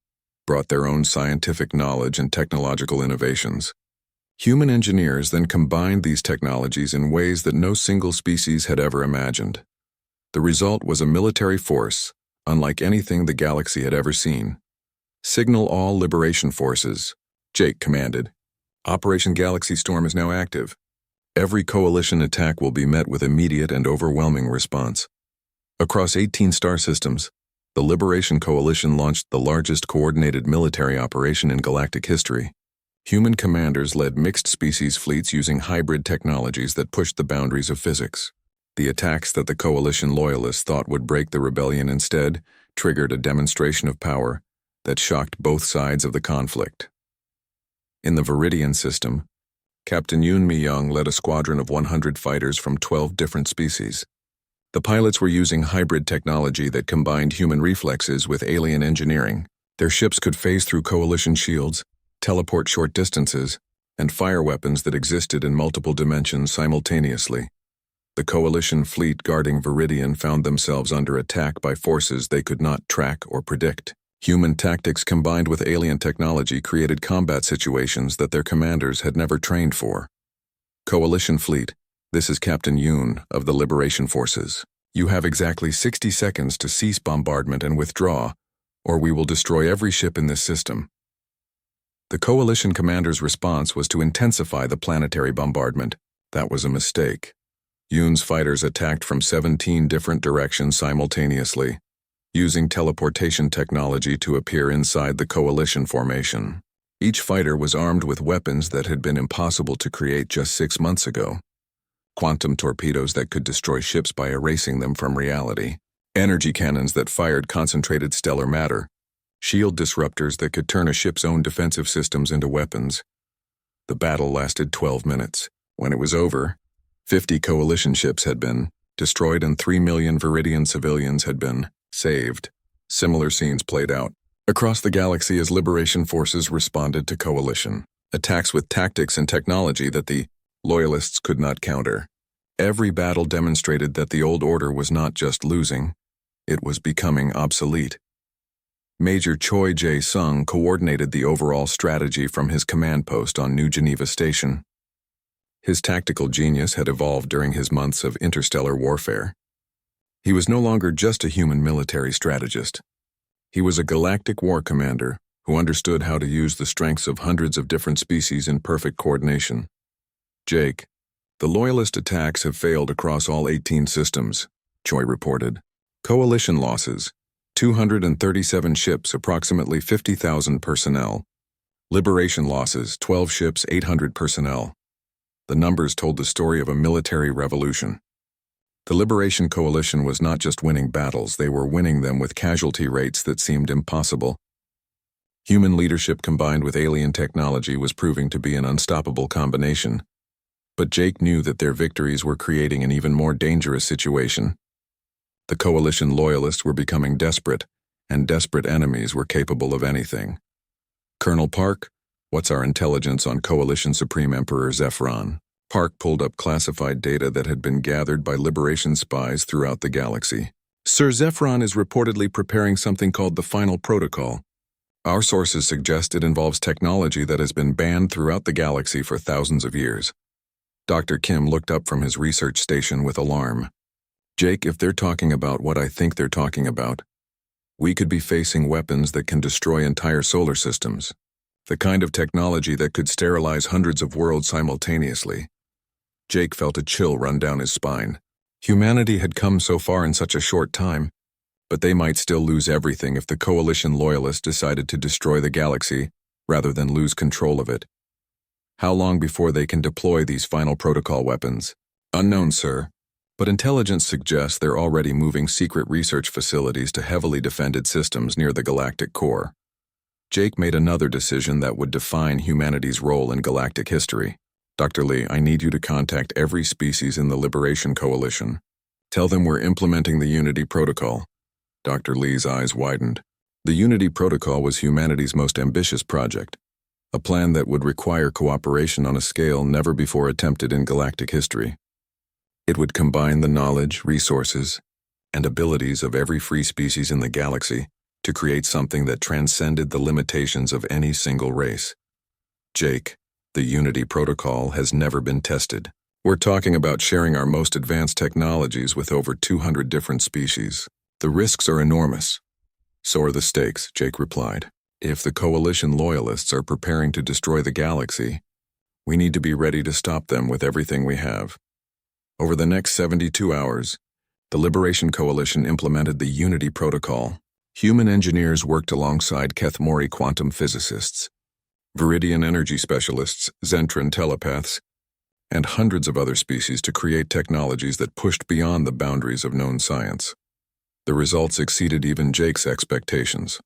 brought their own scientific knowledge and technological innovations. Human engineers then combined these technologies in ways that no single species had ever imagined. The result was a military force unlike anything the galaxy had ever seen. "Signal all Liberation forces," Jake commanded. "Operation Galaxy Storm is now active. Every coalition attack will be met with immediate and overwhelming response." Across 18 star systems, the Liberation Coalition launched the largest coordinated military operation in galactic history. Human commanders led mixed-species fleets using hybrid technologies that pushed the boundaries of physics. The attacks that the Coalition loyalists thought would break the rebellion instead triggered a demonstration of power that shocked both sides of the conflict. In the Viridian system, Captain Yoon Mi-young led a squadron of 100 fighters from 12 different species. The pilots were using hybrid technology that combined human reflexes with alien engineering. Their ships could phase through Coalition shields, teleport short distances, and fire weapons that existed in multiple dimensions simultaneously. The Coalition fleet guarding Viridian found themselves under attack by forces they could not track or predict. Human tactics combined with alien technology created combat situations that their commanders had never trained for. "Coalition fleet, this is Captain Yoon of the Liberation Forces. You have exactly 60 seconds to cease bombardment and withdraw, or we will destroy every ship in this system." The Coalition commander's response was to intensify the planetary bombardment. That was a mistake. Yoon's fighters attacked from 17 different directions simultaneously, using teleportation technology to appear inside the Coalition formation. Each fighter was armed with weapons that had been impossible to create just 6 months ago. quantum torpedoes that could destroy ships by erasing them from reality, energy cannons that fired concentrated stellar matter, shield disruptors that could turn a ship's own defensive systems into weapons. The battle lasted 12 minutes. When it was over, 50 coalition ships had been destroyed and 3 million Viridian civilians had been saved. Similar scenes played out across the galaxy as liberation forces responded to coalition attacks with tactics and technology that the Loyalists could not counter. Every battle demonstrated that the old order was not just losing, it was becoming obsolete. Major Choi Jae-sung coordinated the overall strategy from his command post on New Geneva Station. His tactical genius had evolved during his months of interstellar warfare. He was no longer just a human military strategist. He was a galactic war commander who understood how to use the strengths of hundreds of different species in perfect coordination. Jake, the Loyalist attacks have failed across all 18 systems, Choi reported. Coalition losses, 237 ships, approximately 50,000 personnel. Liberation losses, 12 ships, 800 personnel. The numbers told the story of a military revolution. The Liberation Coalition was not just winning battles, they were winning them with casualty rates that seemed impossible. Human leadership combined with alien technology was proving to be an unstoppable combination. But Jake knew that their victories were creating an even more dangerous situation. The coalition loyalists were becoming desperate, and desperate enemies were capable of anything. Colonel Park, what's our intelligence on Coalition Supreme Emperor Zephyron? Park pulled up classified data that had been gathered by Liberation spies throughout the galaxy. Sir, Zephyron is reportedly preparing something called the Final Protocol. Our sources suggest it involves technology that has been banned throughout the galaxy for thousands of years. Dr. Kim looked up from his research station with alarm. Jake, if they're talking about what I think they're talking about, we could be facing weapons that can destroy entire solar systems. The kind of technology that could sterilize hundreds of worlds simultaneously. Jake felt a chill run down his spine. Humanity had come so far in such a short time, but they might still lose everything if the coalition loyalists decided to destroy the galaxy rather than lose control of it. How long before they can deploy these final protocol weapons? Unknown, sir, but intelligence suggests they're already moving secret research facilities to heavily defended systems near the galactic core. Jake made another decision that would define humanity's role in galactic history. Dr. Lee, I need you to contact every species in the Liberation Coalition. Tell them we're implementing the Unity Protocol. Dr. Lee's eyes widened. The Unity Protocol was humanity's most ambitious project, a plan that would require cooperation on a scale never before attempted in galactic history. It would combine the knowledge, resources, and abilities of every free species in the galaxy to create something that transcended the limitations of any single race. Jake, the Unity Protocol has never been tested. We're talking about sharing our most advanced technologies with over 200 different species. The risks are enormous. So are the stakes, Jake replied. If the coalition loyalists are preparing to destroy the galaxy, we need to be ready to stop them with everything we have. Over the next 72 hours, the Liberation Coalition implemented the Unity Protocol. Human engineers worked alongside Kethmori quantum physicists, Viridian energy specialists, Zentran telepaths, and hundreds of other species to create technologies that pushed beyond the boundaries of known science. The results exceeded even Jake's expectations.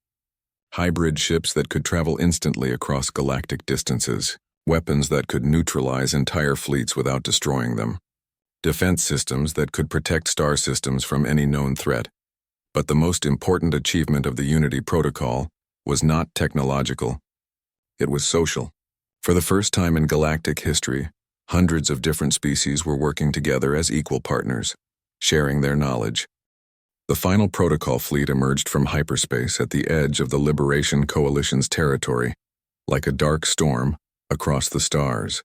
Hybrid ships that could travel instantly across galactic distances, weapons that could neutralize entire fleets without destroying them, defense systems that could protect star systems from any known threat. But the most important achievement of the Unity Protocol was not technological. It was social. For the first time in galactic history, hundreds of different species were working together as equal partners, sharing their knowledge. The final protocol fleet emerged from hyperspace at the edge of the Liberation Coalition's territory, like a dark storm across the stars.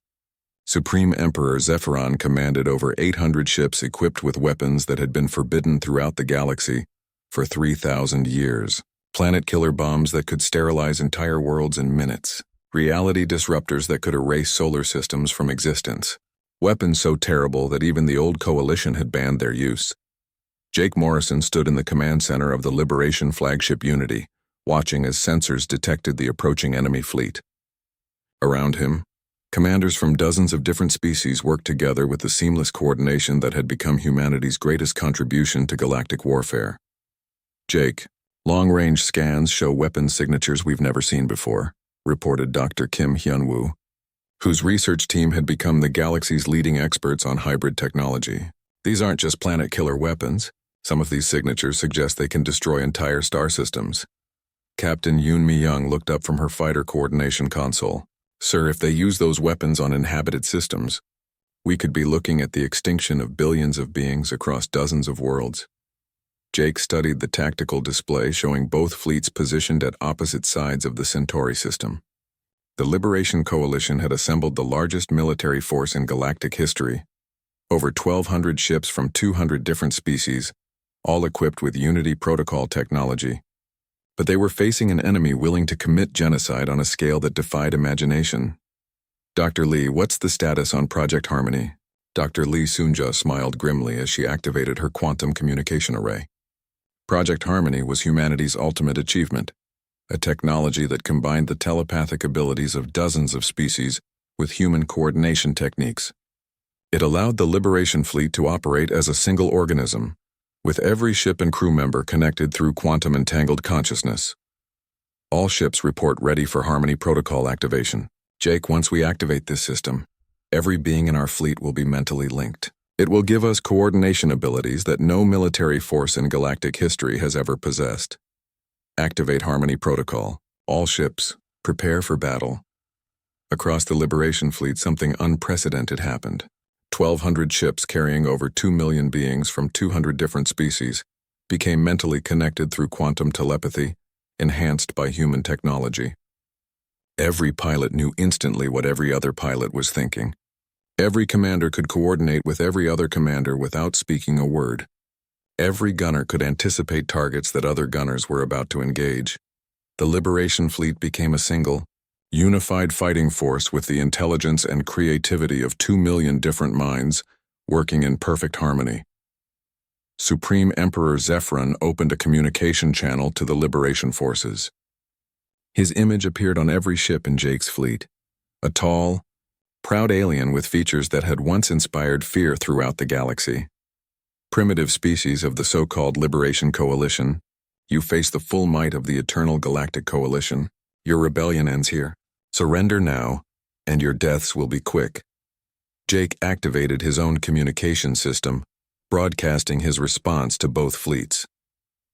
Supreme Emperor Zephyron commanded over 800 ships equipped with weapons that had been forbidden throughout the galaxy for 3,000 years. Planet-killer bombs that could sterilize entire worlds in minutes. Reality disruptors that could erase solar systems from existence. Weapons so terrible that even the old coalition had banned their use. Jake Morrison stood in the command center of the Liberation flagship Unity, watching as sensors detected the approaching enemy fleet. Around him, Commanders from dozens of different species worked together with the seamless coordination that had become humanity's greatest contribution to galactic warfare. Jake, long-range scans show weapons signatures we've never seen before, reported Dr. Kim Hyun-woo, whose research team had become the galaxy's leading experts on hybrid technology. These aren't just planet-killer weapons. Some of these signatures suggest they can destroy entire star systems. Captain Yoon Mi-young looked up from her fighter coordination console. Sir, if they use those weapons on inhabited systems, we could be looking at the extinction of billions of beings across dozens of worlds. Jake studied the tactical display showing both fleets positioned at opposite sides of the Centauri system. The Liberation Coalition had assembled the largest military force in galactic history, over 1,200 ships from 200 different species, all equipped with Unity protocol technology. But they were facing an enemy willing to commit genocide on a scale that defied imagination. Dr. Lee, what's the status on Project Harmony? Dr. Lee Soonja smiled grimly as she activated her quantum communication array. Project Harmony was humanity's ultimate achievement, a technology that combined the telepathic abilities of dozens of species with human coordination techniques. It allowed the Liberation Fleet to operate as a single organism, with every ship and crew member connected through quantum-entangled consciousness. All ships report ready for Harmony Protocol activation. Jake, once we activate this system, every being in our fleet will be mentally linked. It will give us coordination abilities that no military force in galactic history has ever possessed. Activate Harmony Protocol. All ships, prepare for battle. Across the Liberation Fleet, something unprecedented happened. 1,200 ships carrying over 2 million beings from 200 different species became mentally connected through quantum telepathy, enhanced by human technology. Every pilot knew instantly what every other pilot was thinking. Every commander could coordinate with every other commander without speaking a word. Every gunner could anticipate targets that other gunners were about to engage. The Liberation Fleet became a single, unified fighting force with the intelligence and creativity of 2 million different minds working in perfect harmony. Supreme Emperor Zephyrin opened a communication channel to the Liberation Forces. His image appeared on every ship in Jake's fleet, a tall, proud alien with features that had once inspired fear throughout the galaxy. Primitive species of the so-called Liberation Coalition, you face the full might of the eternal Galactic Coalition. Your rebellion ends here. Surrender now, and your deaths will be quick. Jake activated his own communication system, broadcasting his response to both fleets.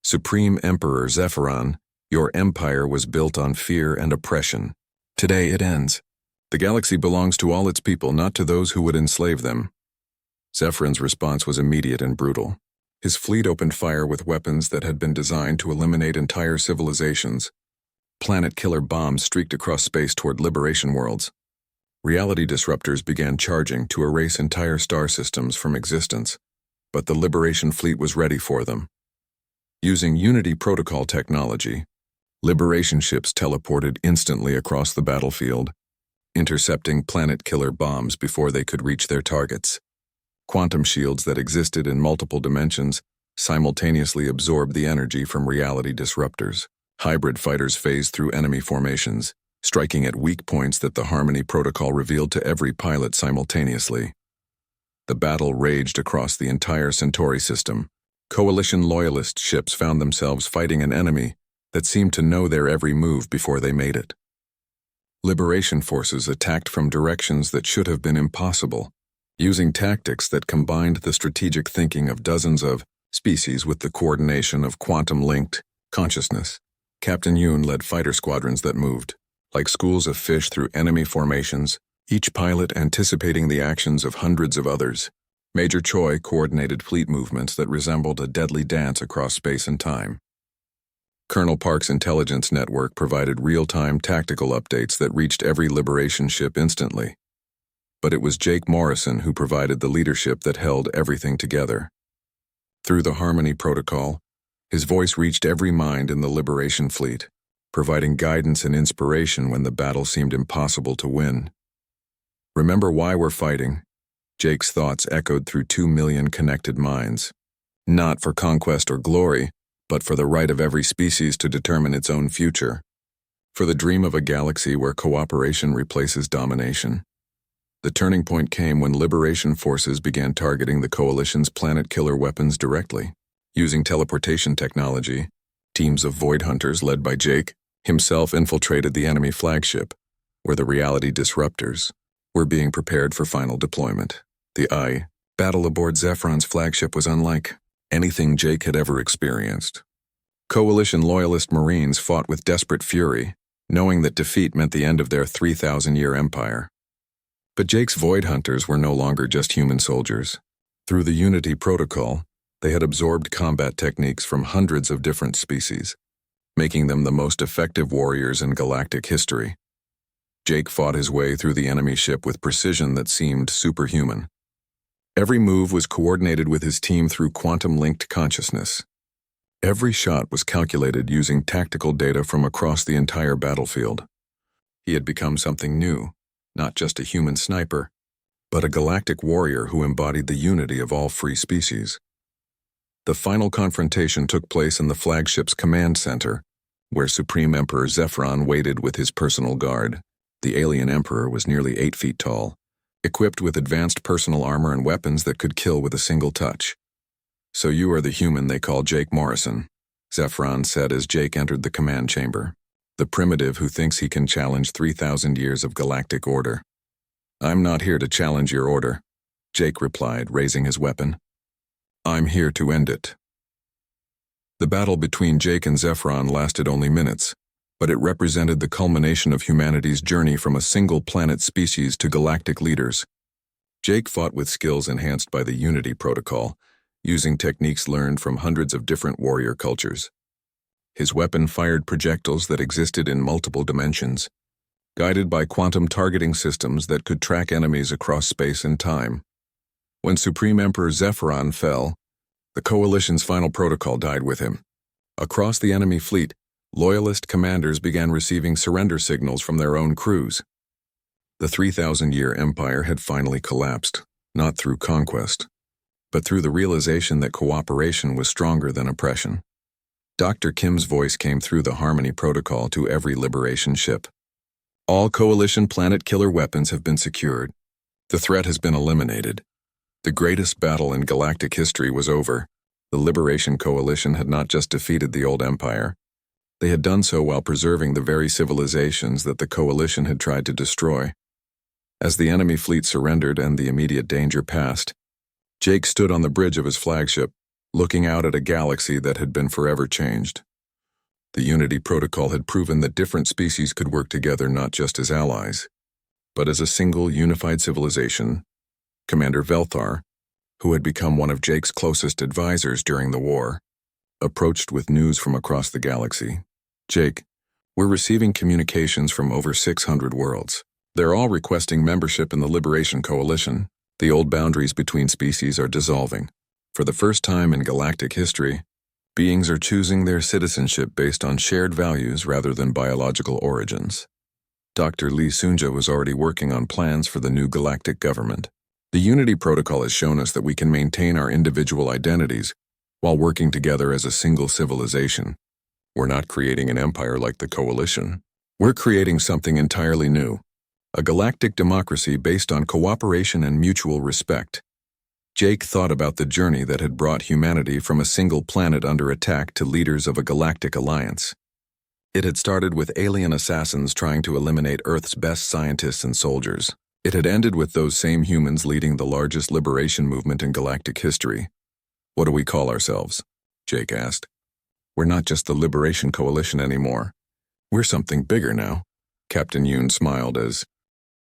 Supreme Emperor Zephyrin, your empire was built on fear and oppression. Today it ends. The galaxy belongs to all its people, not to those who would enslave them. Zephyrin's response was immediate and brutal. His fleet opened fire with weapons that had been designed to eliminate entire civilizations. Planet-killer bombs streaked across space toward liberation worlds. Reality disruptors began charging to erase entire star systems from existence, but the Liberation Fleet was ready for them. Using Unity protocol technology, Liberation ships teleported instantly across the battlefield, intercepting planet-killer bombs before they could reach their targets. Quantum shields that existed in multiple dimensions simultaneously absorbed the energy from reality disruptors. Hybrid fighters phased through enemy formations, striking at weak points that the Harmony Protocol revealed to every pilot simultaneously. The battle raged across the entire Centauri system. Coalition loyalist ships found themselves fighting an enemy that seemed to know their every move before they made it. Liberation forces attacked from directions that should have been impossible, using tactics that combined the strategic thinking of dozens of species with the coordination of quantum-linked consciousness. Captain Yoon led fighter squadrons that moved, like schools of fish through enemy formations, each pilot anticipating the actions of hundreds of others. Major Choi coordinated fleet movements that resembled a deadly dance across space and time. Colonel Park's intelligence network provided real-time tactical updates that reached every Liberation ship instantly. But it was Jake Morrison who provided the leadership that held everything together. Through the Harmony Protocol, his voice reached every mind in the Liberation Fleet, providing guidance and inspiration when the battle seemed impossible to win. Remember why we're fighting? Jake's thoughts echoed through 2 million connected minds. Not for conquest or glory, but for the right of every species to determine its own future. For the dream of a galaxy where cooperation replaces domination. The turning point came when Liberation forces began targeting the Coalition's planet-killer weapons directly. Using teleportation technology, teams of Void Hunters led by Jake himself infiltrated the enemy flagship, where the reality disruptors were being prepared for final deployment. The battle aboard Zephron's flagship was unlike anything Jake had ever experienced. Coalition loyalist Marines fought with desperate fury, knowing that defeat meant the end of their 3,000-year empire. But Jake's Void Hunters were no longer just human soldiers. Through the Unity Protocol, they had absorbed combat techniques from hundreds of different species, making them the most effective warriors in galactic history. Jake fought his way through the enemy ship with precision that seemed superhuman. Every move was coordinated with his team through quantum-linked consciousness. Every shot was calculated using tactical data from across the entire battlefield. He had become something new, not just a human sniper, but a galactic warrior who embodied the unity of all free species. The final confrontation took place in the flagship's command center, where Supreme Emperor Zephron waited with his personal guard. The alien emperor was nearly 8 feet tall, equipped with advanced personal armor and weapons that could kill with a single touch. "So you are the human they call Jake Morrison," Zephron said as Jake entered the command chamber. "The primitive who thinks he can challenge 3,000 years of galactic order." "I'm not here to challenge your order," Jake replied, raising his weapon. "I'm here to end it." The battle between Jake and Zephron lasted only minutes, but it represented the culmination of humanity's journey from a single planet species to galactic leaders. Jake fought with skills enhanced by the Unity Protocol, using techniques learned from hundreds of different warrior cultures. His weapon fired projectiles that existed in multiple dimensions, guided by quantum targeting systems that could track enemies across space and time. When Supreme Emperor Zephron fell, the Coalition's final protocol died with him. Across the enemy fleet, Loyalist commanders began receiving surrender signals from their own crews. The 3,000-year empire had finally collapsed, not through conquest, but through the realization that cooperation was stronger than oppression. Dr. Kim's voice came through the Harmony Protocol to every Liberation ship. "All Coalition planet-killer weapons have been secured. The threat has been eliminated. The greatest battle in galactic history was over. The Liberation Coalition had not just defeated the old empire. They had done so while preserving the very civilizations that the Coalition had tried to destroy." As the enemy fleet surrendered and the immediate danger passed, Jake stood on the bridge of his flagship, looking out at a galaxy that had been forever changed. The Unity Protocol had proven that different species could work together not just as allies, but as a single unified civilization. Commander Velthar, who had become one of Jake's closest advisors during the war, approached with news from across the galaxy. "Jake, we're receiving communications from over 600 worlds. They're all requesting membership in the Liberation Coalition. The old boundaries between species are dissolving. For the first time in galactic history, beings are choosing their citizenship based on shared values rather than biological origins." Dr. Lee Sunja was already working on plans for the new galactic government. "The Unity Protocol has shown us that we can maintain our individual identities while working together as a single civilization. We're not creating an empire like the Coalition. We're creating something entirely new. A galactic democracy based on cooperation and mutual respect." Jake thought about the journey that had brought humanity from a single planet under attack to leaders of a galactic alliance. It had started with alien assassins trying to eliminate Earth's best scientists and soldiers. It had ended with those same humans leading the largest liberation movement in galactic history. "What do we call ourselves?" Jake asked. "We're not just the Liberation Coalition anymore. We're something bigger now." Captain Yoon smiled as